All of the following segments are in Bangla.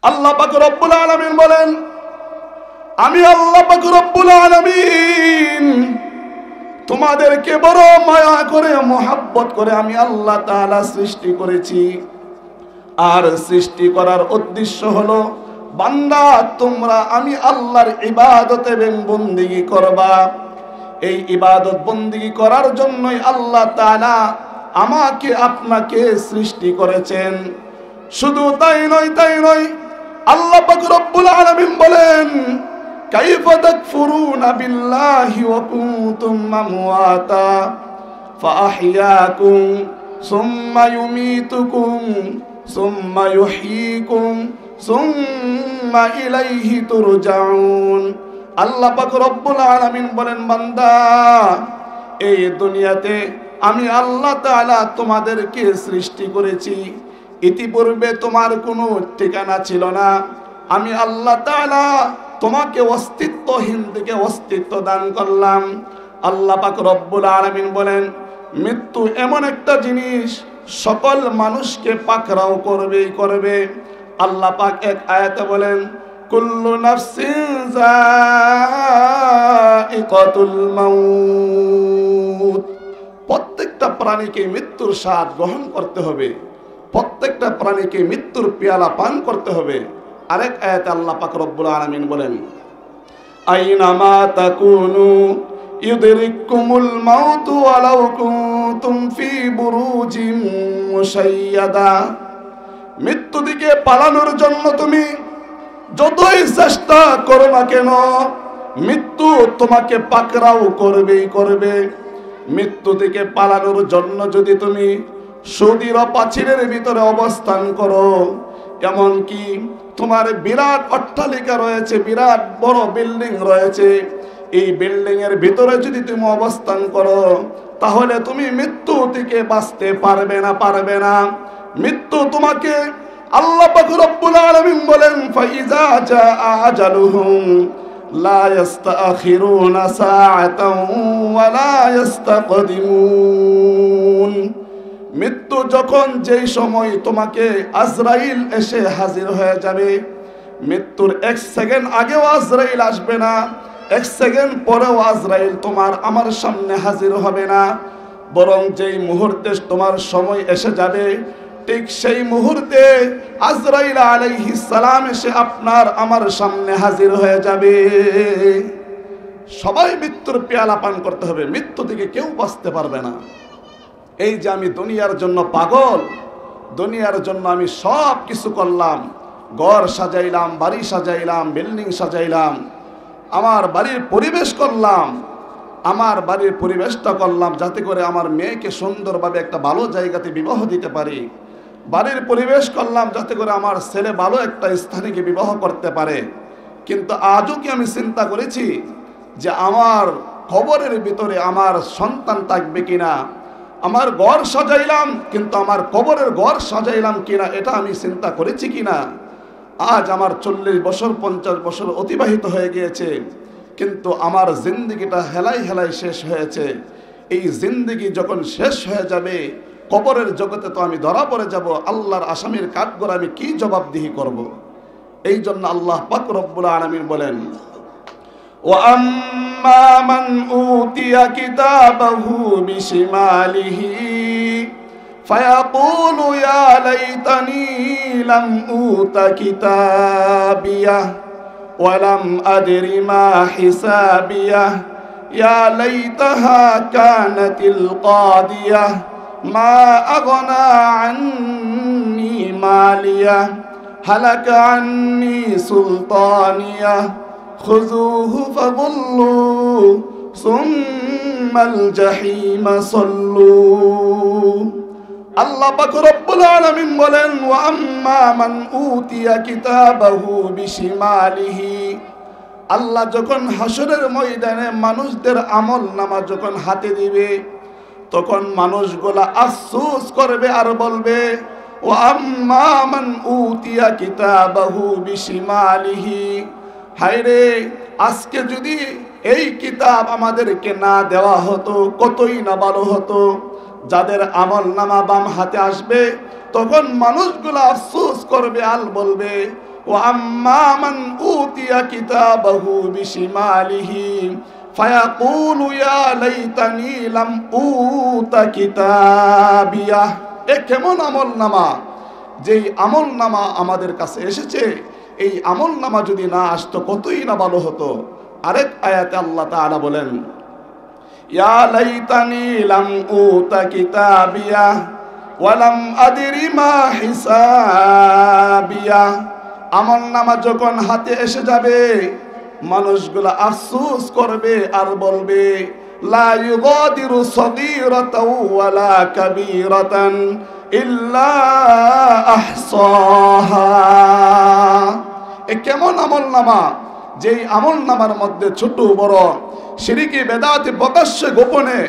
আল্লাহ পাক রব্বুল আলামিন বলেন, আমি আল্লাহ পাক রব্বুল আলামিন তোমাদেরকে বড় মায়া করে মোহাব্বত করে আমি আল্লাহ তাআলা সৃষ্টি করেছি। আর সৃষ্টি করার উদ্দেশ্য হলো বান্দা তোমরা আমি আল্লাহর ইবাদত এবং বন্দেগী করবা। এই ইবাদত বন্দেগী করার জন্যই আল্লাহ তাআলা আমাকে আপনাকে সৃষ্টি করেছেন। শুধু তাই নয় আল্লাহ পাক রব্বুল আলামিন বলেন, কাইফা তাকফুরুনা বিল্লাহি ওয়া কুনতুম আমওয়াতা ফাআহইয়াকুম সুম্মা ইউমীতুকুম সুম্মা ইউহয়ীকুম সুম্মা ইলাইহি তুরজাউন। আল্লাহ পাক রব্বুল আলামিন বলেন, বান্দা এই দুনিয়াতে আমি আল্লাহ তাআলা তোমাদেরকে সৃষ্টি করেছি। ইতিপূর্বে তোমার কোনো ঠিকানা ছিল না। আমি আল্লাহ তাআলা তোমাকে অস্তিত্বহীন থেকে অস্তিত্ব দান করলাম। আল্লাহ পাক রব্বুল আলামিন বলেন, মৃত্যু এমন একটা জিনিস সকল মানুষকে পাকড়াও করবে। আল্লাহ পাক এক আয়াতে বলেন, কুল্লু নাফসিন যায়িকাতুল মাউত। প্রত্যেকটা প্রাণীকে মৃত্যুর স্বাদ গ্রহণ করতে হবে, প্রত্যেকটা প্রাণীকে মৃত্যুর পেয়ালা পান করতে হবে। আরেক আয়াতে আল্লাহ পাক রব্বুল আলামিন বলেন, আইনামা তাকুনু ইউদরিকুমুল মাউতু ওয়ালাউ কুনতুম ফি বুরুজিম মুশাইয়াদা। মৃত্যু থেকে পালানোর জন্য তুমি যতই চেষ্টা করো না কেন, মৃত্যু তোমাকে পাকড়াও করবে। মৃত্যু থেকে পালানোর জন্য যদি তুমি সুদৃঢ় প্রাচীরের ভিতরে অবস্থান করো, এমনকি তোমার বিরাট অট্টালিকা রয়েছে, বিরাট বড় বিল্ডিং রয়েছে, এই বিল্ডিং এর ভিতরে যদি তুমি অবস্থান করো, তাহলে তুমি মৃত্যু থেকে বাঁচতে পারবে না। মৃত্যু তোমাকে আল্লাহ পাক রব্বুল আলামিন বলেন, ফাইজা জাআ আজালুহুম লা ইস্তাখিরুনা সাআতান ওয়া লা ইস্তাকদিমুন। মৃত্যু যখন যেই সময় তোমাকে আজরাইল এসে হাজির হয়ে যাবে, মৃত্যুর 1 সেকেন্ড আগেও আজরাইল আসবে না, 1 সেকেন্ড পরেও আজরাইল তোমার আমার সামনে হাজির হবে না। বরং যেই মুহূর্তে তোমার সময় এসে যাবে, ঠিক সেই মুহূর্তে আজরাইল আলাইহিস সালাম এসে আপনার আমার সামনে হাজির হয়ে যাবে। সবাই মৃত্যুর পেয়ালা পান করতে হবে, মৃত্যু থেকে কেউ বাঁচতে পারবে না। এই যে আমি দুনিয়ার জন্য পাগল, দুনিয়ার জন্য আমি সব কিছু করলাম, ঘর সাজাইলাম, বাড়ি সাজাইলাম, বিল্ডিং সাজাইলাম, আমার বাড়ির পরিবেশ করলাম, আমার বাড়ির পরিবেশটা করলাম যাতে করে আমার মেয়েকে সুন্দরভাবে একটা ভালো জায়গাতে বিবাহ দিতে পারি, বাড়ির পরিবেশ করলাম যাতে করে আমার ছেলে ভালো একটা স্থানে গিয়ে বিবাহ করতে পারে। কিন্তু আজও কি আমি চিন্তা করেছি যে আমার কবরের ভিতরে আমার সন্তান থাকবে কিনা? আমার ঘর সাজাইলাম কিন্তু আমার কবরের ঘর সাজাইলাম কিনা, এটা আমি চিন্তা করেছি কিনা? আজ আমার 40 বছর 50 বছর অতিবাহিত হয়ে গিয়েছে, কিন্তু আমার জিন্দেগিটা হেলাই শেষ হয়েছে। এই জিন্দেগি যখন শেষ হয়ে যাবে, কবরের জগতে তো আমি ধরা পড়ে যাব, আল্লাহর আসামির কাঠগড় আমি কি জবাবদিহি করব? এই জন্য আল্লাহ পাক রব্বুল আলামিন বলেন, وَأَمَّا مَنْ أُوتِيَ كِتَابَهُ بِشِمَالِهِ فَيَقُولُ يَا لَيْتَنِي لَمْ أُوتَ كِتَابِيَهْ وَلَمْ أَدْرِ مَا حِسَابِيَهْ يَا لَيْتَهَا كَانَتِ الْقَاضِيَةَ مَا أَغْنَى عَنِّي مَالِيَهْ هَلَكَ عَنِّي سُلْطَانِيَهْ خذوه فغلوه ثم الجحيم صلوه। আল্লাহ পাক রব্বুল আলামিন বলেন, ওয়া আম্মা মান উতিয়া কিতাবাহু বিশিমালিহি। আল্লাহ যখন হাসরের ময়দানে মানুষদের আমল নামা যখন হাতে দিবে, তখন মানুষগুলা আফসোস করবে আর বলবে, ওয়া আম্মা মান উতিয়া কিতাবাহু বিশিমালিহি। হায়রে, আজকে যদি এই কিতাব আমাদেরকে না দেওয়া হতো কতই না ভালো হতো। যাদের আমল নামা বাম হাতে আসবে, তখন মানুষগুলো আফসোস করবে আর বলবে, ওয়া আম্মা মান উতিয়া কিতাবাহু বিশিমালিহি ফায়াকুলু ইয়া লাইতানি লাম উতা কিতাবিয়া। এ কেমন আমলনামা! যেই আমলনামা আমাদের কাছে এসেছে, এই আমলনামা যদি না আসতো কতই না ভালো হতো। আরেক আয়াতে আল্লাহ তাআলা বলেন, ইয়া লাইতানি লাম উতা কিতাবিয়া ওয়া লাম আদরি মা হিসাবিয়া। আমলনামা যখন হাতে এসে যাবে, মানুষগুলো আফসোস করবে আর বলবে, লা ইউগাদিরু সগীরাতাও ওয়ালা কাবীরাতান ইল্লা আহসাহা। এ কেমন আমলনামা! যেই আমলনামার মধ্যে ছোট বড়, শিরকি বেদাতে প্রকাশ্যে গোপনে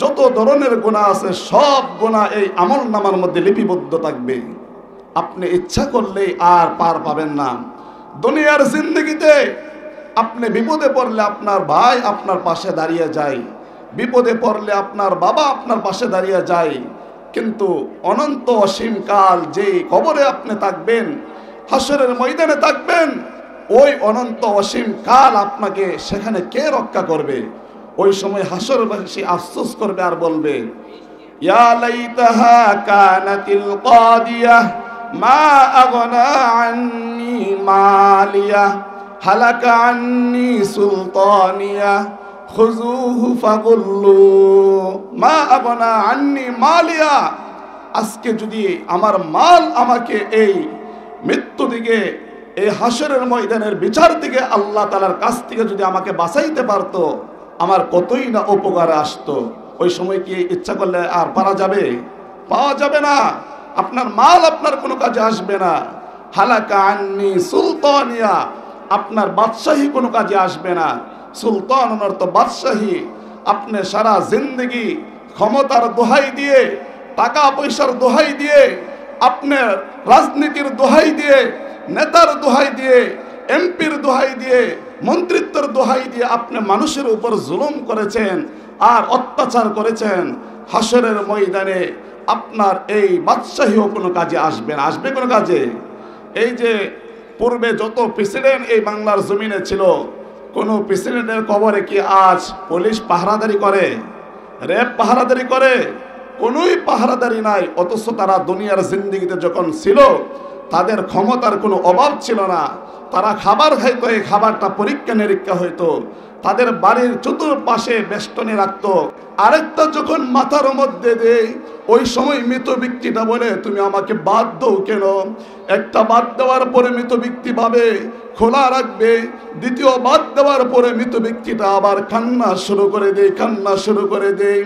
যত ধরনের গুনাহ আছে, সব গুনাহ এই আমলনামার মধ্যে লিপিবদ্ধ থাকবে। আপনি ইচ্ছা করলেই আর পার পাবেন না। দুনিয়ার জিন্দগিতে আপনি বিপদে পড়লে আপনার ভাই আপনার পাশে দাঁড়িয়ে যায়, বিপদে পড়লে আপনার বাবা আপনার পাশে দাঁড়িয়ে যায়, কিন্তু অনন্ত অসীম কাল যেই কবরে আপনি থাকবেন, হাসরের ময়দানে থাকবেন, ওই অনন্ত অসীম কাল আপনাকে সেখানে কে রক্ষা করবে? ওই সময় হাসরবাসী আফসোস করবে আর বলবে, ইয়া লাইতাহা কানাতিল কাদিয়াহ মা আগনা আন্নি মালিয়া হালাকা আন্নি সুলতানিয়া খুযুহু ফাগুল্লু মা আগনা আন্নি মালিয়া। আজকে যদি আমার মাল আমাকে এই মৃত্যু দিকে, এই হাসরের ময়দানের বিচার দিকে আল্লাহ তাআলার কাছ থেকে যদি আমাকে বাঁচাইতে পারতো, আমার কতই না উপকারে আসতো। ওই সময় কি ইচ্ছা করলে আর পারা যাবে? পাওয়া যাবে না। আপনার মাল আপনার কোনো কাজে আসবে না। হালাকা আন্নি সুলতানিয়া, আপনার বাদশাহী কোনো কাজে আসবে না। সুলতান অর্থ বাদশাহী। আপনি সারা জিন্দগি ক্ষমতার দোহাই দিয়ে, টাকা পয়সার দোহাই দিয়ে, আপনার রাজনীতির দোহাই দিয়ে, নেতার দোহাই দিয়ে, এমপির দোহাই দিয়ে, মন্ত্রিত্বের দোহাই দিয়ে আপনি মানুষের উপর জুলুম করেছেন আর অত্যাচার করেছেন। হাসরের ময়দানে আপনার এই বাদশাহীও কোনো কাজে আসবে না। আসবে কোনো কাজে? এই যে পূর্বে যত প্রেসিডেন্ট এই বাংলার জমিনে ছিল, কোনো প্রেসিডেন্টের কবরে কি আজ পুলিশ পাহারাদারি করে? র্যাব পাহারাদারি করে? কোনোই পাহারাদারি নাই। অথচ তারা দুনিয়ার জিন্দেগিতে যখন ছিল, তাদের ক্ষমতার কোনো অভাব ছিল না। তারা খাবার খাইতো, এই খাবারটা পরীক্ষা নিরীক্ষা হইতো, তাদের বাড়ির চতুর্পাশে বেষ্টনী রাখতো। আরেকটা যখন মাথার মধ্যে দেয়, ওই সময় মৃত ব্যক্তিটা বলে, তুমি আমাকে বাদ দাও কেন? একটা বাদ দেওয়ার পরে মৃত ব্যক্তি ভাবে খোলা রাখবে, দ্বিতীয় বাদ দেওয়ার পরে মৃত ব্যক্তিটা আবার কান্না শুরু করে দেয়, কান্না শুরু করে দেয়।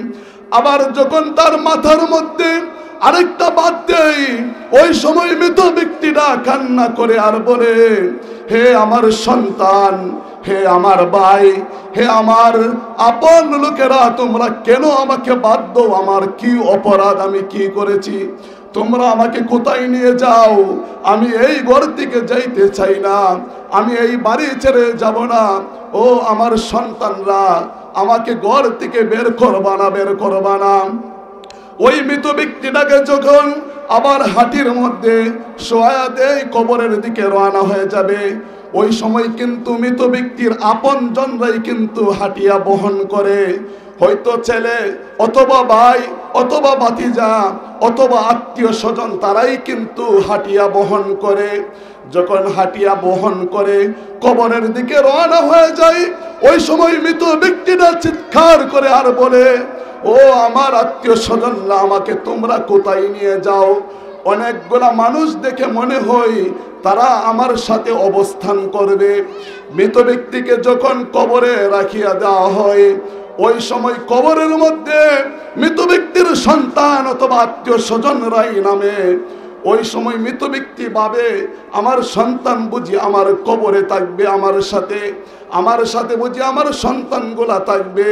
আবার যখন তার মাথার মধ্যে আরেকটা বাদ দেয়, ওই সময় মৃত ব্যক্তিটা কান্না করে আর বলে, হে আমার সন্তান, হে আমার ভাই, হে আমার আপন লোকেরা, তোমরা কেন আমাকে বাদ দাও? আমার কি অপরাধ? আমি কি করেছি? তোমরা আমাকে কোথায় নিয়ে যাও? আমি এই ঘর থেকে যাইতে চাই না, আমি এই বাড়ি ছেড়ে যাব না। ও আমার সন্তানরা, আমাকে ঘর থেকে বের করবা না, বের করবা না। ওই মৃত ব্যক্তিটাকে যখন আবার হাটির মধ্যে শোয়া দেয়, কবরের দিকে রওনা হয়ে যাবে, ওই সময় কিন্তু মৃত ব্যক্তির আপন জনরাই কিন্তু হাটিয়া বহন করে। হয়তো ছেলে অথবা ভাই অথবা ভাতিজা অথবা আত্মীয় স্বজন, তারাই কিন্তু হাটিয়া বহন করে। যখন হাটিয়া বহন করে কবরের দিকে রওনা হয়ে যায়, ওই সময় মৃত ব্যক্তিটা চিৎকার করে আর বলে, ও আমার আত্মীয় স্বজনরা, আমাকে তোমরা কোথায় নিয়ে যাও? অনেকগুলা মানুষ দেখে মনে হয় তারা আমার সাথে অবস্থান করবে। মৃত ব্যক্তিকে যখন কবরে রাখিয়া দেওয়া হয়, ওই সময় কবরের মধ্যে মৃত ব্যক্তির সন্তান অথবা আত্মীয় স্বজনরাই নামে। ওই সময় মৃত ব্যক্তি ভাবে, আমার সন্তান বুঝি আমার কবরে থাকবে, আমার সাথে বুঝি আমার সন্তানগুলা থাকবে।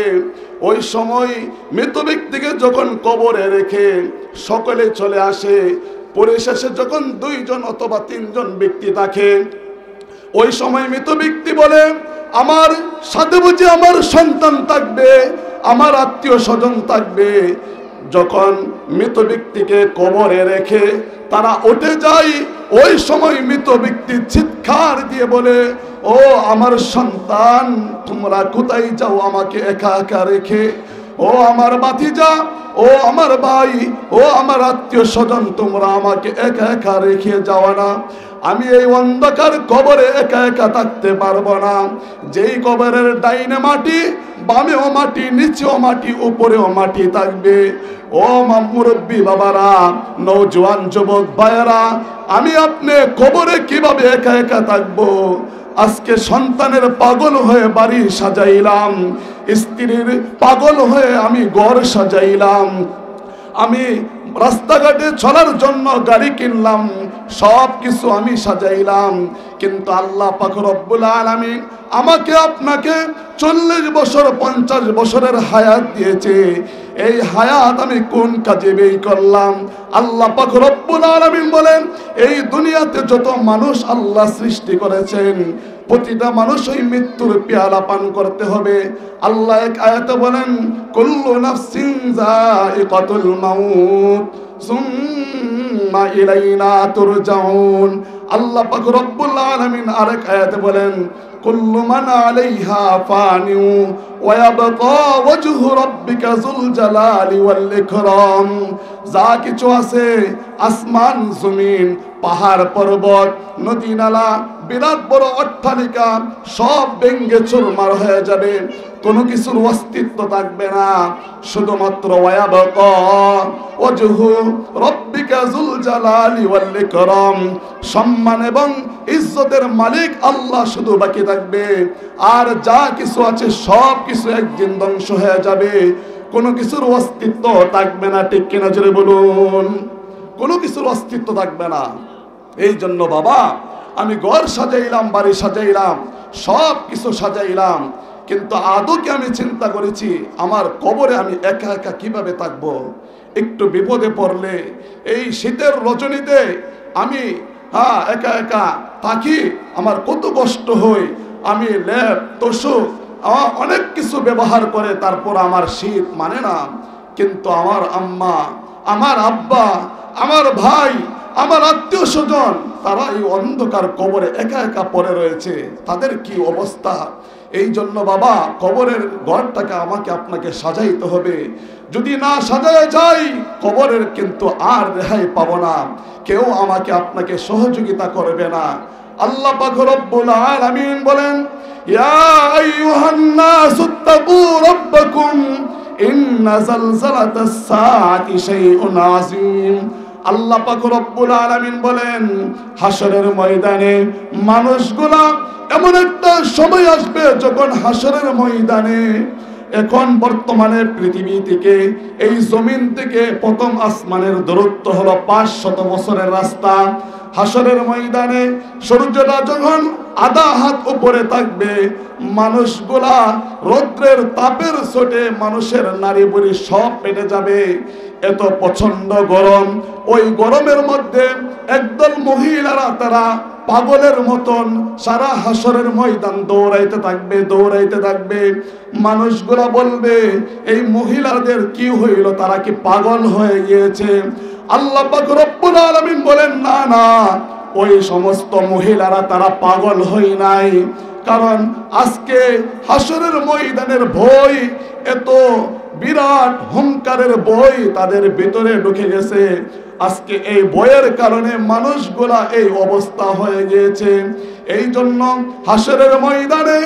ওই সময় মৃত ব্যক্তিকে যখন কবরে রেখে সকলে চলে আসে, পরিশেষে যখন 2 জন অথবা 3 জন ব্যক্তি থাকে, ওই সময় মৃত ব্যক্তি বলে, আমার সাথে বুঝি আমার সন্তান থাকবে, আমার আত্মীয় স্বজন থাকবে। যখন মৃত ব্যক্তিকে কবরে রেখে তারা উঠে যায়, ওই সময় মৃত ব্যক্তি চিৎকার দিয়ে বলে, ও আমার সন্তান, তোমরা কোথায় যাও আমাকে একা একা রেখে? ও আমার ভাতিজা, ও আমার ভাই, ও আমার আত্মীয় স্বজন, তোমরা আমাকে একা একা রেখে যাও না। আমি এই অন্ধকার কবরে একা একা থাকতে পারবো না। যেই কবরের ডাইনে মাটি, বামেও মাটি, নিচেও মাটি, উপরেও মাটি থাকবে। ও মুরব্বী বাবারা, নওজোয়ান যুবক ভাইয়েরা, আমি আপনি কবরে কিভাবে একা একা থাকবো? আজকে সন্তানের পাগল হয়ে বাড়ি সাজাইলাম, স্ত্রীর পাগল হয়ে আমি ঘর সাজাইলাম, আমি রাস্তাঘাটে চলার জন্য গাড়ি কিনলাম, সব কিছু আমি সাজাইলাম, কিন্তু আল্লাহ পাক রব্বুল আলামিন আমাকে আপনাকে 40 বছর 50 বছরের হায়াত দিয়েছে। এই হায়াত আমি কোন কাজে ব্যয় করলাম? আল্লাহ পাক রব্বুল আলামিন বলেন, এই দুনিয়াতে যত মানুষ আল্লাহ সৃষ্টি করেছেন, প্রতিটা মানুষই মৃত্যুর পেয়ালা পান করতে হবে। আল্লাহ এক আয়াতে বলেন, কুল্লু নাফসিন যায়িকাতুল মাউত সুম্মা ইলাইনা তুরজাউন। আল্লাহ পাক রব্বুল আলামিন আরেক আয়াতে বলেন, কুল্লু মান আলাইহা ফানিউ ওয়া ইয়াবকা ওয়াজহু রাব্বিকা যুল জালালি ওয়াল ইকরাম। যা কিছু আছে, আসমান জমিন, পাহাড় পর্বত, নদী নালা, বিরাট বড় অট্টালিকা, সব ভেঙে চুরমার হয়ে যাবে, কোনো কিছুর অস্তিত্ব থাকবে না। শুধুমাত্র ওয়ায়াবকা ওয়াজহু রাব্বিকা যুল জালালি ওয়াল ইকরাম, সম্মান এবং ইজ্জতের মালিক আল্লাহ শুধু বাকি থাকবে। আর যা কিছু আছে সব কিছু একদিন ধ্বংস হয়ে যাবে, কোনো কিছুর অস্তিত্ব থাকবে না। ঠিক কিনা জোরে বলুন? কোনো কিছুর অস্তিত্ব থাকবে না। এই জন্য বাবা, আমি ঘর সাজাইলাম, বাড়ি সাজাইলাম, সব কিছু সাজাইলাম, কিন্তু আদৌ কি আমি চিন্তা করেছি আমার কবরে আমি একা একা কিভাবে থাকবো? একটু বিপদে পড়লে এই শীতের রজনীতে আমি একা একা থাকি, আমার কত কষ্ট হয়। আমি ল্যাপ তোষক অনেক কিছু ব্যবহার করে, তারপর আমার শীত মানে না। কিন্তু আমার আম্মা, আমার আব্বা, আমার ভাই, আমার আত্মীয় স্বজন, তারা এই অন্ধকার কবরে একা একা পড়ে রয়েছে, তাদের কি অবস্থা? এই জন্য বাবা, কবরের ঘরটাকে আমাকে আপনাকে সাজাইতে হবে। যদি না সাজায় যাই, কবরের কিন্তু আর রেহাই পাবো না, কেউ আমাকে আপনাকে সহযোগিতা করবে না। আল্লাহ পাক রব্বুল আলামিন বলেন, ইয়া আইয়ুহান নাসুত্তাকু রাব্বাকুম ইন্না যালযালাতাস সাআতি শাইউন আযীম। আল্লাহ পাক রব্বুল আলামিন বলেন, হাসরের ময়দানে মানুষগুলা এমন একটা সময় আসবে যখন হাসরের ময়দানে, এখন বর্তমানে পৃথিবী থেকে, এই জমিন থেকে প্রথম আসমানের দূরত্ব হলো 500 বছরের রাস্তা। হাসরের ময়দানে সূর্যটা যখন আধা হাত উপরে থাকবে, মানুষগুলা রৌদ্রের তাপের চোটে মানুষের নাড়ি বুড়ি সব পেটে যাবে, এত প্রচন্ড গরম। ওই গরমের মধ্যে একদল মহিলারা তারা পাগলের মতন সারা হাসরের ময়দান দৌড়াইতে থাকবে, দৌড়াইতে থাকবে। মানুষগুলা বলবে, এই মহিলাদের কি হইল, তারা কি পাগল হয়ে গিয়েছে? আল্লাহ পাক রব্বুল আলামিন বলেন, না না, ওই সমস্ত মহিলারা তারা পাগল হই নাই, কারণ আজকে হাসরের ময়দানের ভয়, এত বিরাট হুঙ্কারের ভয় তাদের ভিতরে ঢুকে গেছে। আজকে এই ভয়ের কারণে মানুষগুলা এই অবস্থা হয়ে গিয়েছে। এই জন্য হাসরের ময়দানে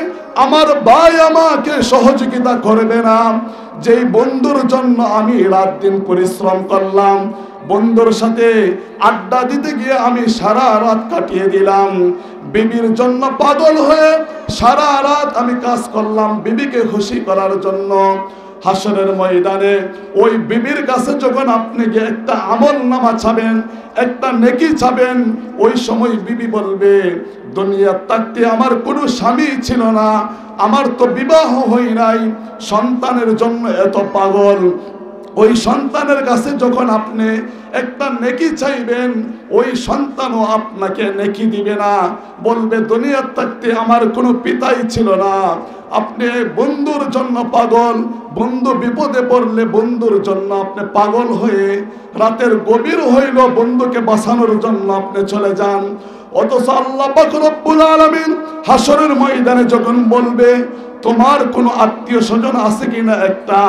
আমার ভাই আমাকে সহযোগিতা করবে না। যেই বন্ধুর জন্য আমি রাত দিন পরিশ্রম করলাম, বন্ধুর সাথে আড্ডা দিতে গিয়ে আমি সারা রাত কাটিয়ে দিলাম, বিবির জন্য পাগল হয়ে সারা রাত আমি কাজ করলাম বিবিকে খুশি করার জন্য। হাসরের ময়দানে ওই বিবির কাছে যখন আপনি গিয়ে একটা আমল নামা চাবেন, একটা নেকি চাবেন, ওই সময় বিবি বলবে, দুনিয়ার থাকতে আমার কোনো স্বামী ছিল না, আমার তো বিবাহ হয় নাই, সন্তানের জন্য এত পাগল। ওই সন্তানের কাছে যখন আপনি একটা নেকি চাইবেন, ওই সন্তানও আপনাকে নেকি দিবে না, বলবে দুনিয়ার থাকতে আমার কোনো পিতাই ছিল না। আপনি বন্ধুর জন্য পাগল, বন্ধু বিপদে পড়লে বন্ধুর জন্য আপনি পাগল হয়ে রাতের গভীর হইল বন্ধুকে বাঁচানোর জন্য আপনি চলে যান। অথচ আল্লাহ পাক রব্বুল আলামিন হাসরের ময়দানে যখন বলবে তোমার কোনো আত্মীয় স্বজন আছে কিনা, একটা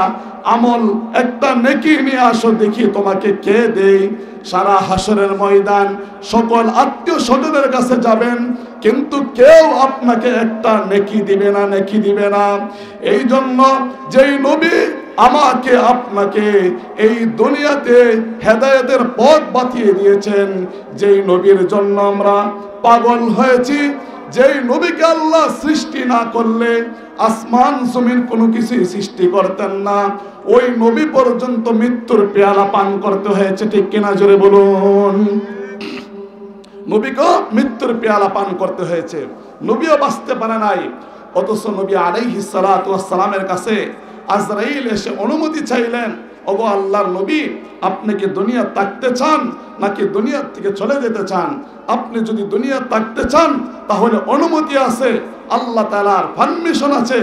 আমল, একটা নেকি নিয়ে আসো দেখি তোমাকে কে দেই। সারা হাসরের ময়দান সকল আত্মীয় স্বজনের কাছে যাবেন, কিন্তু কেউ আপনাকে একটা নেকি দিবে না, নেকি দিবে না। এই জন্য যেই নবী আমাকে আপনাকে এই দুনিয়াতে হেদায়েতের পথ বাতিয়ে দিয়েছেন, যেই নবীর জন্য আমরা পাগল হয়েছি, যেই নবীকে আল্লাহ সৃষ্টি না করলে আসমান জমিন কোনো কিছুই সৃষ্টি করতেন না, ওই নবী পর্যন্ত মৃত্যুর পেয়ালা পান করতে হয়েছে। ঠিক কিনা জোরে বলুন। নবীকে মৃত্যুর পেয়ালা পান করতে হয়েছে, নবীও বাঁচতে পারে নাই। অথচ নবী আলাইহিস সালাতু ওয়াস সালামের কাছে আজরাইল এসে অনুমতি চাইলেন, ওগো আল্লাহর নবী, আপনি কি দুনিয়া থাকতে চান নাকি দুনিয়া থেকে চলে যেতে চান? আপনি যদি দুনিয়া থাকতে চান তাহলে অনুমতি আছে, আল্লাহ তাআলার পারমিশন আছে।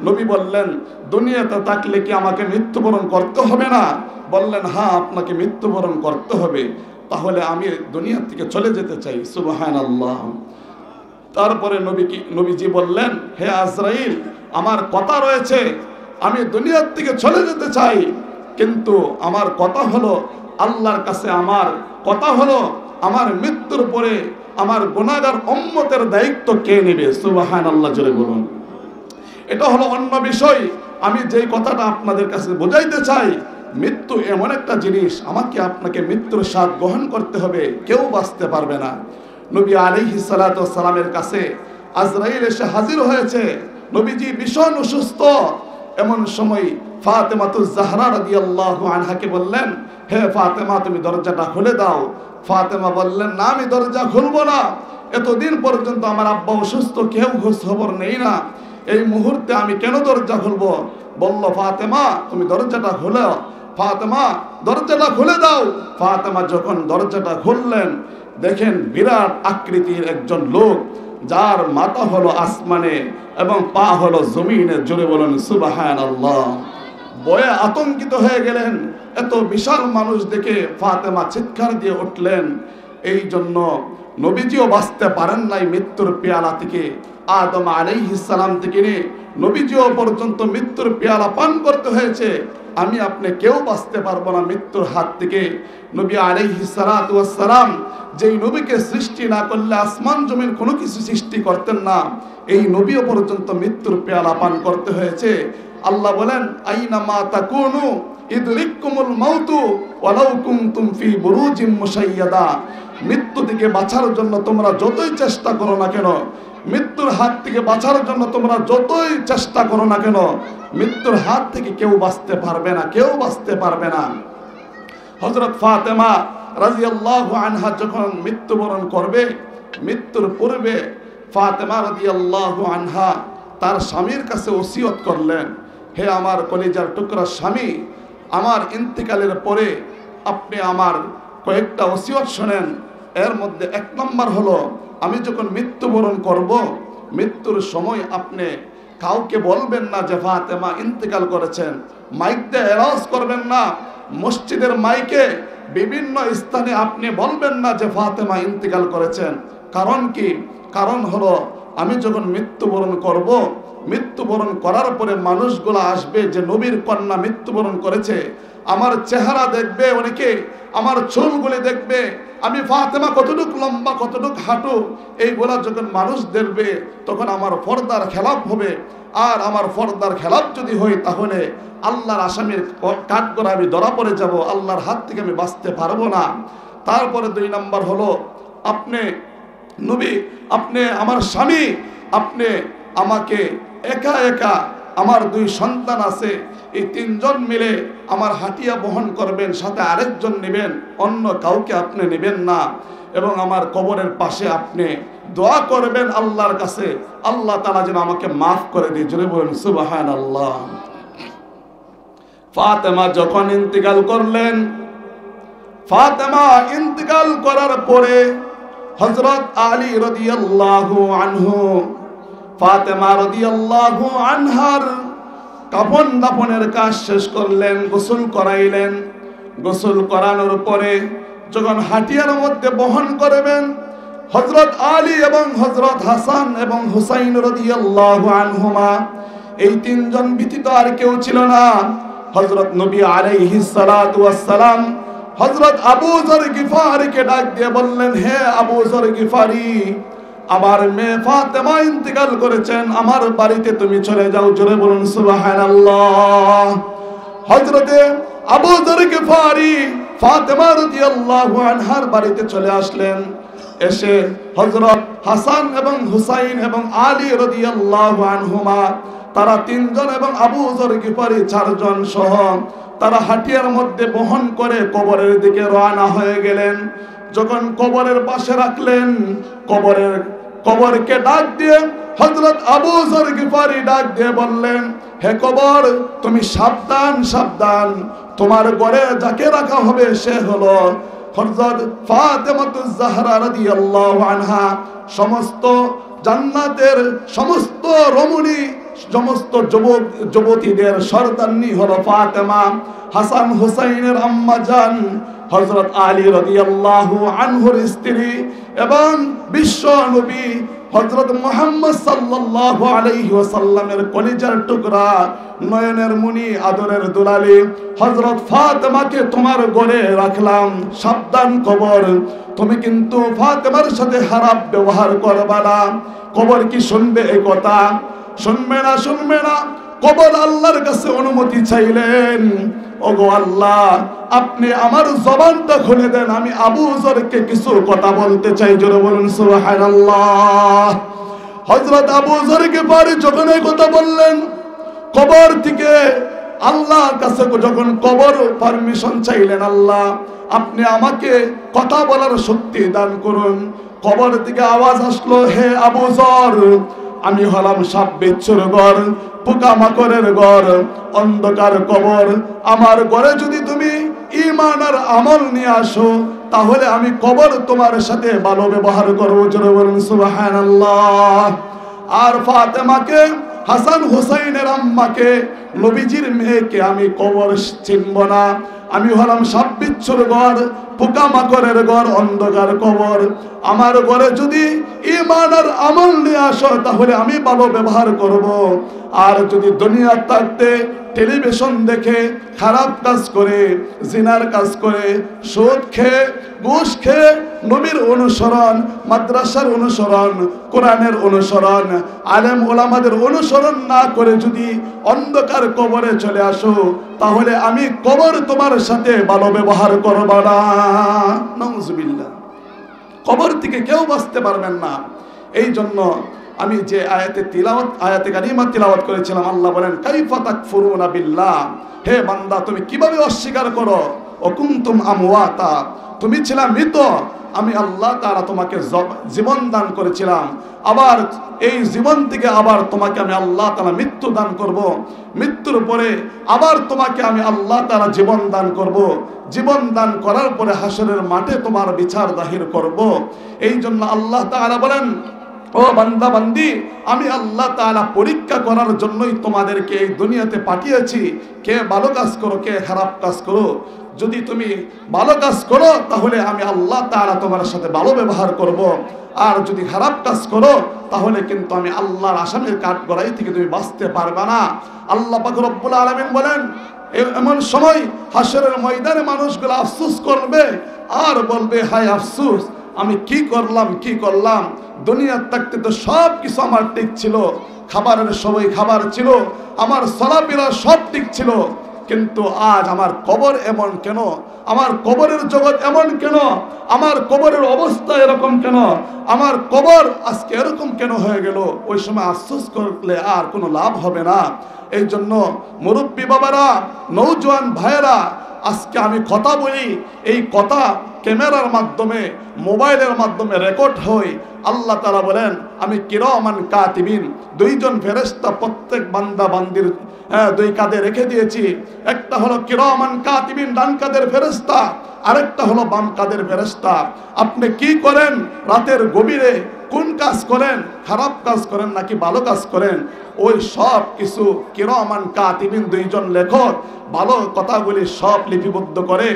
নবী বললেন, দুনিয়াতে থাকলে কি আমাকে মৃত্যুবরণ করতে হবে না? বললেন, হ্যাঁ, আপনাকে মৃত্যুবরণ করতে হবে। তাহলে আমি দুনিয়া থেকে চলে যেতে চাই। সুবহানাল্লাহ। তারপরে নবীজি বললেন, হে আজরাইল, আমার কথা রয়েছে, আমি দুনিয়ার থেকে চলে যেতে চাই, কিন্তু আমার কথা হলো আল্লাহর কাছে আমার কথা হলো আমার মৃত্যুর পরে আমার গুনাহগার উম্মতের দায়িত্ব কে নেবে? সুবহানাল্লাহ জোরে বলুন। এটা হলো অন্য বিষয়। আমি যেই কথাটা আপনাদের কাছে বোঝাইতে চাই, মৃত্যু এমন একটা জিনিস, আমাকে আপনাকে মৃত্যুর স্বাদ গ্রহণ করতে হবে, কেউ বাঁচতে পারবে না। নবী আলাইহিস সালাতু ওয়াস সালামের কাছে আজরাইল এসে হাজির হয়েছে। নবীজি ভীষণ অসুস্থ। এমন সময় ফাতেমাতুজ জাহরা রাদিয়াল্লাহু আনহাকে বললেন, হে ফাতেমা, তুমি দরজাটা খুলে দাও। ফাতেমা বললেন, না, আমি দরজা খুলবো না, এতদিন পর্যন্ত আমার আব্বা অসুস্থ, কেউ খোঁজ খবর নেই না, এই মুহূর্তে আমি কেন দরজা খুলবো? বলল, ফাতেমা, তুমি দরজাটা খুলো, ফাতেমা দরজাটা খুলে দাও। ফাতেমা যখন দরজাটা খুললেন, দেখেন বিরাট আকৃতির একজন লোক, যার মাথা হলো আসমানে এবং পা হলো জমিনে। জোরে বলেন সুবহানাল্লাহ। ভয়ে আতঙ্কিত হয়ে গেলেন। এত বিশাল মানুষ দেখে ফাতেমা চিৎকার দিয়ে উঠলেন। এই জন্য নবীজিও বাঁচতে পারেন নাই মৃত্যুর পেয়ালা থেকে। আদম আলাইহিস সালাম থেকে নিয়ে নবীজিও পর্যন্ত মৃত্যুর পেয়ালা পান করতে হয়েছে। আমি আপনি কেউ বাঁচতে পারবো না মৃত্যুর হাত থেকে। নবী আলাইহিস সালাতু ওয়াস সালাম যেই নবীকে সৃষ্টি না করলে আসমান জমিন কোনো কিছু সৃষ্টি করতেন না, এই নবীও পর্যন্ত মৃত্যুর পেয়ালা পান করতে হয়েছে। আল্লাহ বলেন, আইনামা তাকুনু ইদরিকুমুল মাউতু ওয়ালাউ কুনতুম ফি বুরুজিম মুশাইয়াদা। মৃত্যু থেকে বাঁচার জন্য তোমরা যতই চেষ্টা করো না কেন, মৃত্যুর হাত থেকে বাঁচার জন্য তোমরা যতই চেষ্টা করো না কেন, মৃত্যুর হাত থেকে কেউ বাঁচতে পারবে না, কেউ বাঁচতে পারবে না। হযরত ফাতেমা রাদিয়াল্লাহু আনহা যখন মৃত্যুবরণ করবে, মৃত্যুর পূর্বে ফাতেমা রাদিয়াল্লাহু আনহা তার স্বামীর কাছে ওসিয়ত করলেন, হে আমার কলিজার টুকরা স্বামী, আমার ইন্তিকালের পরে আপনি আমার কয়েকটা ওসিয়ত শোনেন। এর মধ্যে এক নম্বর হলো, আমি যখন মৃত্যুবরণ করব, মৃত্যুর সময় আপনি কাউকে বলবেন না যে ফাতেমা ইন্তিকাল করেছেন। মাইক দিয়ে অ্যানাউন্স করবেন না, মসজিদের মাইকে বিভিন্ন স্থানে আপনি বলবেন না যে ফাতেমা ইন্তিকাল করেছেন। কারণ কি? কারণ হলো, আমি যখন মৃত্যুবরণ করব, মৃত্যুবরণ করার পরে মানুষগুলো আসবে যে নবীর কন্যা মৃত্যুবরণ করেছে, আমার চেহারা দেখবে অনেকে, আমার চুলগুলি দেখবে, আমি ফাতেমা কতটুক লম্বা, কতটুক হাঁটু, এইগুলা যখন মানুষ দেখবে, তখন আমার পর্দার খেলাপ হবে। আর আমার পর্দার খেলাপ যদি হয়, তাহলে আল্লাহর আসামির কাঠগড়ায় আমি ধরা পড়ে যাব, আল্লাহর হাত থেকে আমি বাঁচতে পারবো না। তারপরে 2 নম্বর হলো, আপনি নবী, আপনি আমার স্বামী, আপনি আমাকে একা একা, আমার 2 সন্তান আছে, এই 3 জন মিলে আমার হাতিয়া বহন করবেন, সাথে আরেকজন নেবেন, অন্য কাউকে আপনি নেবেন না। এবং আমার কবরের পাশে আপনি দোয়া করবেন আল্লাহর কাছে, আল্লাহ তাআলা যেন আমাকে মাফ করে দিয়ে। জোরে বলেন সুবহানাল্লাহ। ফাতেমা যখন ইন্তেকাল করলেন, ফাতেমা ইন্তেকাল করার পরে হযরত আলী রাদিয়াল্লাহু আনহু ফাতেমা রাদিয়াল্লাহু আনহার কাফন দাফনের কাজ শেষ করলেন, গোসল করাইলেন। গোসল করানোর পরে যখন হাটিয়ার মধ্যে বহন করবেন, হযরত আলী এবং হযরত হাসান এবং হুসাইন রাদিয়াল্লাহু আনহুমা, এই তিনজন ব্যতীত আর কেউ ছিল না। হযরত নবী আলাইহিস সালাতু ওয়াস সালাম হযরত আবু যর গিফারীকে ডাক দিয়ে বললেন, হে আবু যর গিফারী, আমার মেয়ে ফাতেমা ইন্তেকাল করেছেন, আমার বাড়িতে তুমি চলে যাও। জোরে বলুন সুবহানাল্লাহ। হযরতে আবু যর গিফারী ফাতেমা রাদিয়াল্লাহু আনহার বাড়িতে চলে আসলেন। এসে হযরত হাসান এবং হুসাইন এবং আলী রাদিয়াল্লাহু আনহুমা, তারা তিনজন এবং আবু যর গিফারী চারজন সহ তারা হাটিয়ার মধ্যে বহন করে কবরের দিকে রওনা হয়ে গেলেন। যখন কবরের পাশে রাখলেন, কবরকে ডাক দিয়ে হযরত আবু যর গিফারী ডাক দিয়ে বললেন, হে কবর, তুমি সাবধান সাবধান, তোমার ঘরে যাকে রাখা হবে সে হলো হযরত ফাতেমাতুজ জাহরা রাদিয়াল্লাহু আনহা। সমস্ত জান্নাতের সমস্ত রমণী, সমস্ত যুবতীদের সর্দারনি হলো ফাতেমা। হাসান হুসাইনের আম্মা জান হযরত আলী রাদিয়াল্লাহু আনহুর স্ত্রী এবং বিশ্ব নবী হযরত মুহাম্মদ সাল্লাল্লাহু আলাইহি ওয়াসাল্লামের কলিজার টুকরা, নয়নের মণি, আদরের দুলালি হযরত ফাতেমাকে তোমার ঘরে রাখলাম। সাবধান কবর, তুমি কিন্তু ফাতেমার সাথে খারাপ ব্যবহার করবা না। কবর কি শুনবে এই কথা? শুনবে না, শুনবে না। কবর আল্লাহর কাছে অনুমতি চাইলেন, ওগো আল্লাহ, আপনি আমার জবানটা খুলে দেন, আমি আবু যরকে কিছু কথা বলতে চাই। জোরে বলুন সুবহানাল্লাহ। হযরত আবু যর গিফারী যখন এই কথা বললেন, কবর থেকে আল্লাহর কাছে যখন কবর পারমিশন চাইলেন, আল্লাহ আপনি আমাকে কথা বলার শক্তি দান করুন। কবর থেকে আওয়াজ আসলো, হে আবু যর, আমি হলাম সাপ বিচ্ছুর ঘর, পোকামাকড়ের ঘর, অন্ধকার কবর। আমার ঘরে যদি তুমি ঈমান আর আমল নিয়ে আসো, তাহলে আমি কবর তোমার সাথে ভালো ব্যবহার করবো। জোরে বলুন সুবহানাল্লাহ। আর ফাতেমাকে, হাসান হুসাইনের আম্মাকে, নবীজির মেয়েকে আমি কবর চিনব না। আমি হলাম সাপ বিচ্ছুর ঘর, পোকামাকড়ের ঘর, অন্ধকার কবর। আমার ঘরে যদি ঈমান আর আমল নিয়ে আসো, তাহলে আমি ভালো ব্যবহার করব। আর যদি দুনিয়া থাকতে টেলিভিশন দেখে, খারাপ কাজ করে, জিনার কাজ করে, সুদ খেয়ে, ঘুষ খেয়ে, নবীর অনুসরণ, মাদ্রাসার অনুসরণ, কোরআনের অনুসরণ, আলেম ওলামাদের অনুসরণ না করে যদি অন্ধকার কবরে চলে আসো, তাহলে আমি কবর তোমার সাথে ভালো ব্যবহার করব না। নাউজুবিল্লাহ। কবর থেকে কেউ বাঁচতে পারবেন না। এই জন্য আমি যে আয়াতে কারিমা তিলাওয়াত করেছিলাম, আল্লাহ বলেন, কাইফা তাকফুরুনা বিল্লাহ, হে বান্দা তুমি কিভাবে অস্বীকার করো, ও কুনতুম আমওয়াতা, তুমি ছিলা মৃত, আমি আল্লাহ তাআলা তোমাকে জীবন দান করেছিলাম, আবার এই জীবন থেকে আবার তোমাকে আমি আল্লাহ তাআলা মৃত্যু দান করব, মৃত্যুর পরে আবার তোমাকে আমি আল্লাহ তাআলা জীবন দান করব, জীবন দান করার পরে হাসরের মাঠে তোমার বিচার জাহির করব। এই জন্য আল্লাহ তাআলা বলেন, ও বান্দা বান্দি, আমি আল্লাহ তাআলা পরীক্ষা করার জন্যই তোমাদেরকে এই দুনিয়াতে পাঠিয়েছি, কে ভালো কাজ করো, কে খারাপ কাজ করো। যদি তুমি ভালো কাজ করো, তাহলে আমি আল্লাহ তাআলা তোমার সাথে ভালো ব্যবহার করব। আর যদি খারাপ কাজ করো, তাহলে কিন্তু আমি আল্লাহর আসামির কাঠগড়াই থেকে তুমি বাঁচতে পারবে না। আল্লাহ পাক রব্বুল আলামিন বলেন, এমন সময় হাসরের ময়দানে মানুষগুলো আফসোস করবে আর বলবে, হায় আফসোস, আমি কি করলাম। দুনিয়ার থাকতে তো সব কিছু আমার ঠিক ছিল, খাবারের সময় খাবার ছিল, আমার চলাফেরা সব ঠিক ছিল, কিন্তু আজ আমার কবর এমন কেন, আমার কবরের জগৎ এমন কেন, আমার কবরের অবস্থা এরকম কেন, আমার কবর আজকে এরকম কেন হয়ে গেল। ওই সময় আফসোস করলে আর কোনো লাভ হবে না। এই জন্য মুরব্বী বাবারা, নওজোয়ান ভাইয়েরা, আজকে আমি কথা বলি, এই কথা ক্যামেরার মাধ্যমে, মোবাইলের মাধ্যমে রেকর্ড হয়। আল্লাহ তাআলা বলেন, আমি কিরামান কাতিবিন, দুইজন ফেরেশতা প্রত্যেক বান্দা বান্দির দুই কাঁধে রেখে দিয়েছি। একটা হলো কিরামান কাতিবিন, ডান কাঁধের ফেরেশতা, আরেকটা হলো বাম কাঁধের ফেরেশতা। আপনি কি করেন রাতের গভীরে, কোন কাজ করেন, খারাপ কাজ করেন নাকি ভালো কাজ করেন, ওই সব কিছু কিরামান কাতিবিন, দুইজন লেখক ভালো কথাগুলি সব লিপিবদ্ধ করে।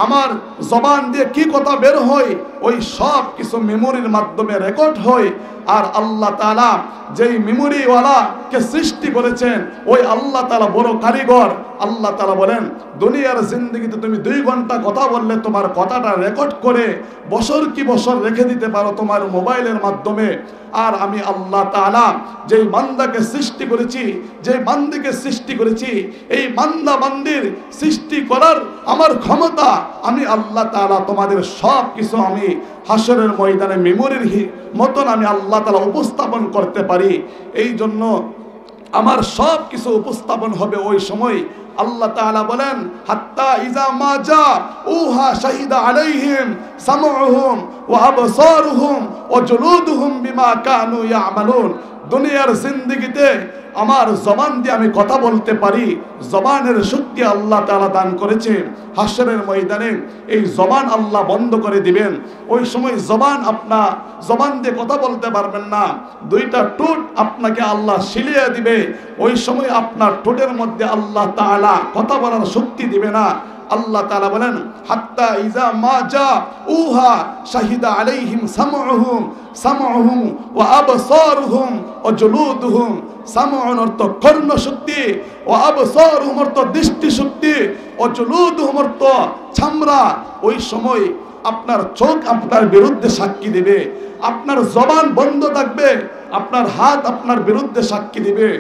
আমার জবান দিয়ে কি কথা বের হয়, ওই সব কিছু মেমোরির মাধ্যমে রেকর্ড হয়। আর আল্লাহ তাআলা যেই মেমোরিওয়ালাকে সৃষ্টি করেছেন, ওই আল্লাহ তাআলা বড় কারিগর। আল্লাহ তাআলা বলেন, দুনিয়ার জিন্দেগিতে তুমি 2 ঘন্টা কথা বললে তোমার কথাটা রেকর্ড করে বছর কি বছর রেখে দিতে পারো তোমার মোবাইলের মাধ্যমে। আর আমি আল্লাহ তাআলা যেই বান্দাকে সৃষ্টি করেছি, যেই বান্দিকে সৃষ্টি করেছি, এই বান্দা বান্দির সৃষ্টি করার আমার ক্ষমতা, আমি আল্লাহ তাআলা তোমাদের সব কিছু আমি হাসরের ময়দানে মেমোরির মতন আমি আল্লাহ তাআলা উপস্থাপন করতে পারি। এই জন্য আমার সব কিছু উপস্থাপন হবে ওই সময়। আল্লাহ তাআলা বলেন, হাত্তা ইজা মা জা উহা শাহিদা আলাইহিম সামউহুম ওয়া আবসারুহুম ওয়া জুলুদুহুম বিমা কানু ইয়ামালুন। দুনিয়ার জিন্দেগিতে আমার জবান দিয়ে আমি কথা বলতে পারি, জবানের শক্তি আল্লাহ তাআলা দান করেছে। হাসরের ময়দানে এই জবান আল্লাহ বন্ধ করে দিবেন। ওই সময় জবান দিয়ে কথা বলতে পারবেন না। 2টা ঠোঁট আপনাকে আল্লাহ সিলিয়ে দিবে। ওই সময় আপনার ঠোঁটের মধ্যে আল্লাহ তাআলা কথা বলার শক্তি দিবে না। আল্লাহ তাআলা বলেন, হাত্তা ইজা মা জা উহা শাহিদা আলাইহিম সামউহুম ওয়া আবসারুহুম ওয়া জুলুদুহুম। সামউন অর্থ কর্ণ শক্তি, ওয়া আবসারুহুম অর্থ দৃষ্টি শক্তি, ওয়া জুলুদুহুম অর্থ চামড়া। ওই সময় আপনার চোখ আপনার বিরুদ্ধে সাক্ষী দিবে, আপনার জবান বন্ধ থাকবে, আপনার হাত আপনার বিরুদ্ধে সাক্ষী দিবে।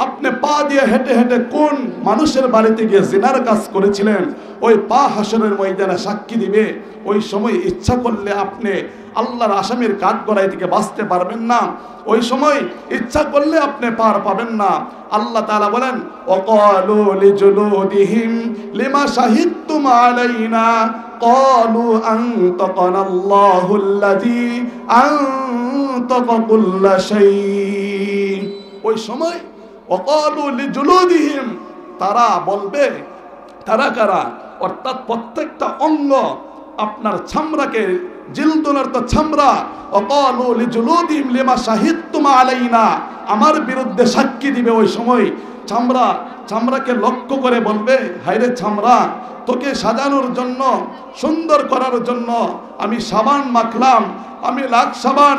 আপনি পা দিয়ে হেঁটে হেঁটে কোন মানুষের বাড়িতে গিয়ে জিনার কাজ করেছিলেন, ওই পা হাসরের ময়দানে সাক্ষী দিবে। ওই সময় ইচ্ছা করলে আপনি আল্লাহর আসামির কাঠগড়াই থেকে বাঁচতে পারবেন না। ওই সময় ইচ্ছা করলে আপনি পার পাবেন না। আল্লাহ তাআলা বলেন, ওয়াকালু লিজুলুদিহিম লিমা শাহিদতুম আলাইনা ক্বালু আনতাকানাল্লাহু আল্লাযী আনতাকা কুল্লা শাই। ওই সময় ওয়াকালু লিজুলুদিহিম, তারা বলবে, তারা কারা? অর্থাৎ প্রত্যেকটা অঙ্গ আপনার চামড়াকে, জিলদুনের তো চামড়া, ওয়াকালু লিজুলুদিহিম লিমা শাহিদতুম আলাইনা, আমার বিরুদ্ধে সাক্ষী দিবে। ওই সময় চামড়াকে লক্ষ্য করে বলবে, হায়রে চামড়া, তোকে সাজানোর জন্য, সুন্দর করার জন্য আমি সাবান মাখলাম, আমি লাক্স সাবান,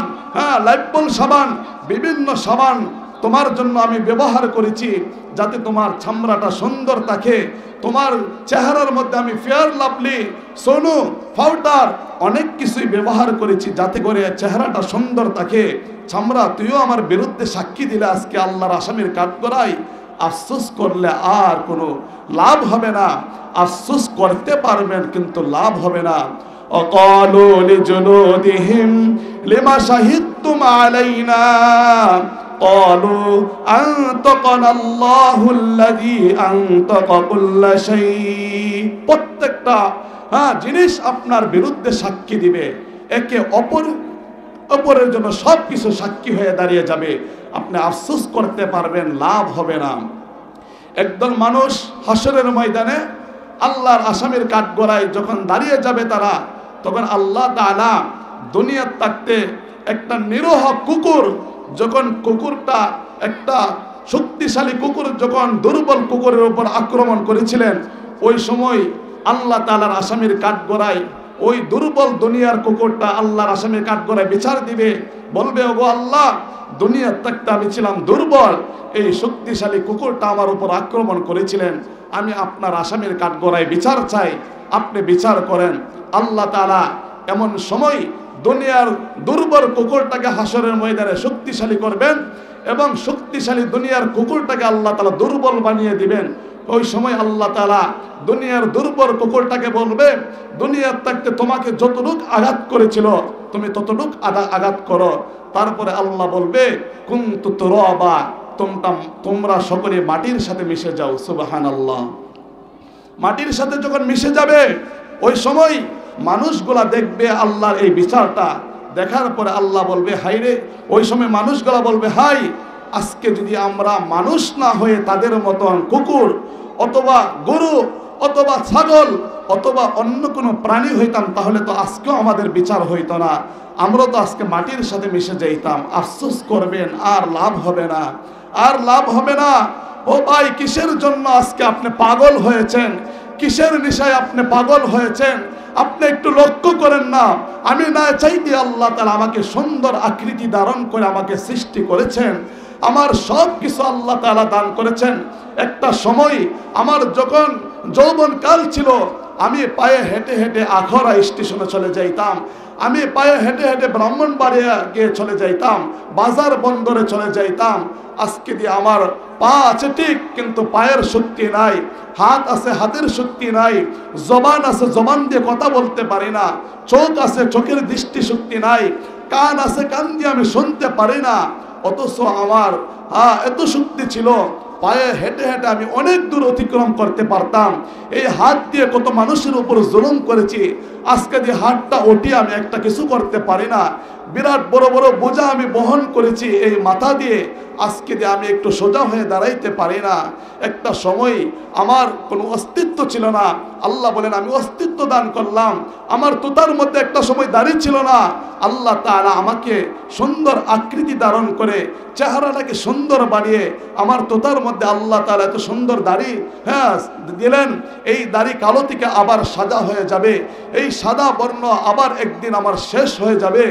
লাইফবল সাবান, বিভিন্ন সাবান তোমার জন্য আমি ব্যবহার করেছি যাতে তোমার চামড়াটা সুন্দর থাকে। তোমার চেহারার মধ্যে আমি ফেয়ার লাভলি, সোনু, পাউডার অনেক কিছুই ব্যবহার করেছি যাতে করে চেহারাটা সুন্দর থাকে। চামড়া, তুইও আমার বিরুদ্ধে সাক্ষী দিলে আজকে আল্লাহর আসামির কাঠগড়ায়। আফসোস করলে আর কোনো লাভ হবে না। আফসোস করতে পারবেন কিন্তু লাভ হবে না। ওয়াকালু লিজুলুদিহিম লিমা শাহিদতুম আলাইনা ক্বালু আনতাকানাল্লাহু আল্লাযী আনতাকা কুল্লা শাই। প্রত্যেকটা জিনিস আপনার বিরুদ্ধে সাক্ষী দিবে, একে অপরের জন্য সব কিছু সাক্ষী হয়ে দাঁড়িয়ে যাবে। আপনি আফসোস করতে পারবেন, লাভ হবে না। একদল মানুষ হাসরের ময়দানে আল্লাহর আসামির কাঠগড়ায় যখন দাঁড়িয়ে যাবে তারা, তখন আল্লাহ তাআলা দুনিয়ার থাকতে একটা নিরহ কুকুর, যখন কুকুরটা, একটা শক্তিশালী কুকুর যখন দুর্বল কুকুরের উপর আক্রমণ করেছিলেন, ওই সময় আল্লাহ তাআলার আসামির কাঠগড়ায় ওই দুর্বল দুনিয়ার কুকুরটা আল্লাহর আসামির কাঠগড়ায় বিচার দিবে, বলবে, ওগো আল্লাহ, দুনিয়ার থাকতে আমি ছিলাম দুর্বল, এই শক্তিশালী কুকুরটা আমার উপর আক্রমণ করেছিলেন, আমি আপনার আসামির কাঠগড়ায় বিচার চাই, আপনি বিচার করেন। আল্লাহ তাআলা এমন সময় দুনিয়ার দুর্বল কুকুরটাকে হাসরের ময়দানে শক্তিশালী করবেন এবং শক্তিশালী দুনিয়ার কুকুরটাকে আল্লাহ তাআলা দুর্বল বানিয়ে দিবেন। ওই সময় আল্লাহ তাআলা দুনিয়ার দুর্বল কুকুরটাকে বলবে, দুনিয়ার থাকতে তোমাকে যতটুকু আঘাত করেছিল তুমি ততটুকু আঘাত করো। তারপরে আল্লাহ বলবে, কুনতু তুরাবা, তোমরা সকলে মাটির সাথে মিশে যাও। সুবহানাল্লাহ। মাটির সাথে যখন মিশে যাবে, ওই সময় মানুষগুলা দেখবে আল্লাহর এই বিচারটা। দেখার পরে আল্লাহ বলবে, হাই রে, ওই সময় মানুষগুলা বলবে, হাই, আজকে যদি আমরা মানুষ না হয়ে তাদের মতন কুকুর অথবা গরু অথবা ছাগল অথবা অন্য কোনো প্রাণী হইতাম, তাহলে তো আজকেও আমাদের বিচার হইতো না, আমরা তো আজকে মাটির সাথে মিশে যাইতাম। আফসোস করবেন, আর লাভ হবে না, আর লাভ হবে না। ও ভাই, কিসের জন্য আজকে আপনি পাগল হয়েছেন? কিসের নেশায় আপনি পাগল হয়েছেন? আপনি একটু লক্ষ্য করেন না, আমি না চাইতে আল্লাহ তাআলা আমাকে সুন্দর আকৃতি ধারণ করে আমাকে সৃষ্টি করেছেন, আমার সব কিছু আল্লাহ তাআলা দান করেছেন। একটা সময় আমার যখন যৌবন কাল ছিল, আমি পায়ে হেঁটে হেঁটে আখড়া স্টেশনে চলে যাইতাম, আমি পায়ে হেঁটে হেঁটে ব্রাহ্মণবাড়িয়া গিয়ে চলে যাইতাম, বাজার বন্দরে চলে যাইতাম। আজকে দিয়ে আমার পা আছে ঠিক, কিন্তু পায়ের শক্তি নাই, হাত আছে হাতের শক্তি নাই, জবান আছে জবান দিয়ে কথা বলতে পারি না, চোখ আছে চোখের দৃষ্টি শক্তি নাই, কান আছে কান দিয়ে আমি শুনতে পারি না। অথচ আমার এত শক্তি ছিল, পায়ে হেঁটে হেঁটে আমি অনেক দূর অতিক্রম করতে পারতাম। এই হাত দিয়ে কত মানুষের উপর জুলুম করেছি, আজকে দিয়ে হাতটা উঠিয়ে আমি একটা কিছু করতে পারি না। বিরাট বড় বড় বোঝা আমি বহন করেছি এই মাথা দিয়ে, আজকে দিয়ে আমি একটু সোজা হয়ে দাঁড়াইতে পারি না। একটা সময় আমার কোনো অস্তিত্ব ছিল না, আল্লাহ বলেন আমি অস্তিত্ব দান করলাম। আমার তোতার মধ্যে একটা সময় দাড়ি ছিল না, আল্লাহ তাআলা আমাকে সুন্দর আকৃতি ধারণ করে চেহারাটাকে সুন্দর বানিয়ে আমার তোতার মধ্যে আল্লাহ তাআলা এত সুন্দর দাড়ি দিলেন। এই দাড়ি কালো থেকে আবার সাদা হয়ে যাবে, এই সাদা বর্ণ আবার একদিন আমার শেষ হয়ে যাবে।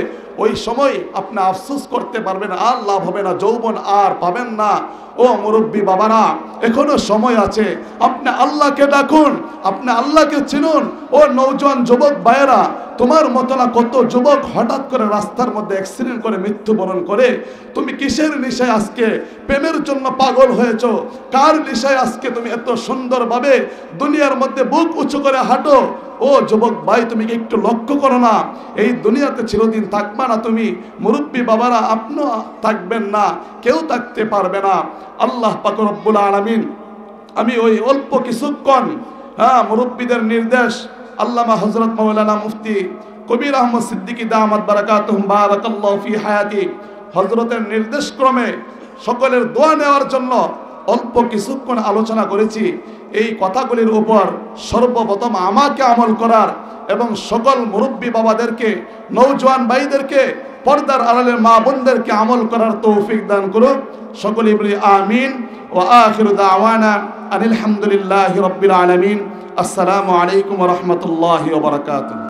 ওই সময় আপনি আফসোস করতে পারবেন, আর লাভ হবে না, যৌবন আর পাবেন না। ও মুরব্বী বাবারা, এখনো সময় আছে, আপনি আল্লাহকে ডাকুন, আপনি আল্লাহকে চিনুন। ও নওজোয়ান যুবক ভাইয়েরা, তোমার মতো না কত যুবক হঠাৎ করে রাস্তার মধ্যে অ্যাক্সিডেন্ট করে মৃত্যুবরণ করে। তুমি কিসের নেশায় আজকে প্রেমের জন্য পাগল হয়েছো? কার নেশায় আজকে তুমি এত সুন্দরভাবে দুনিয়ার মধ্যে বুক উঁচু করে হাঁটো? ও যুবক ভাই, তুমি কি একটু লক্ষ্য করো না, এই দুনিয়াতে চিরদিন থাকবা না তুমি। মুরব্বী বাবারা, আপনিও থাকবেন না, কেউ থাকতে পারবে না। আল্লাহ পাক রব্বুল আলামিন, আমি ওই অল্প কিছুক্ষণ মুরব্বীদের নির্দেশ, আল্লামা হযরত মাওলানা মুফতি কবির আহমদ সিদ্দিকী দামাত বারাকাতুহুম বারাকাল্লাহু ফি হায়াতি, হযরতের নির্দেশ ক্রমে সকলের দোয়া নেওয়ার জন্য অল্প কিছুক্ষণ আলোচনা করেছি। এই কথাগুলির উপর সর্বপ্রথম আমাকে আমল করার এবং সকল মুরব্বী বাবাদেরকে, নওজোয়ান ভাইদেরকে, পর্দার আড়ালের মা বোনদেরকে আমল করার তৌফিক দান করুন। সকলেই বলি আমিন। ওয়া আখিরু দাওয়ানা আনিল হামদুলিল্লাহি রাব্বিল আলামিন। আসসালামু আলাইকুম ওয়া রাহমাতুল্লাহি ওয়া বারাকাতুহু।